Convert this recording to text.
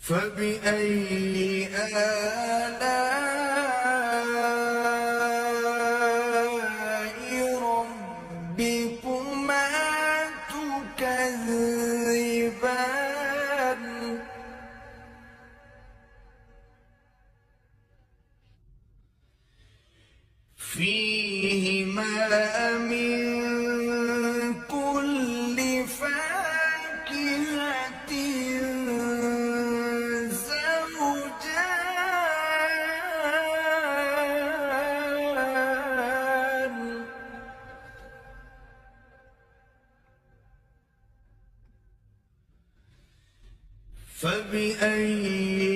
فبأي آلاء ربكما تكذبان فيهما من كل فاكهة زوجان فبأي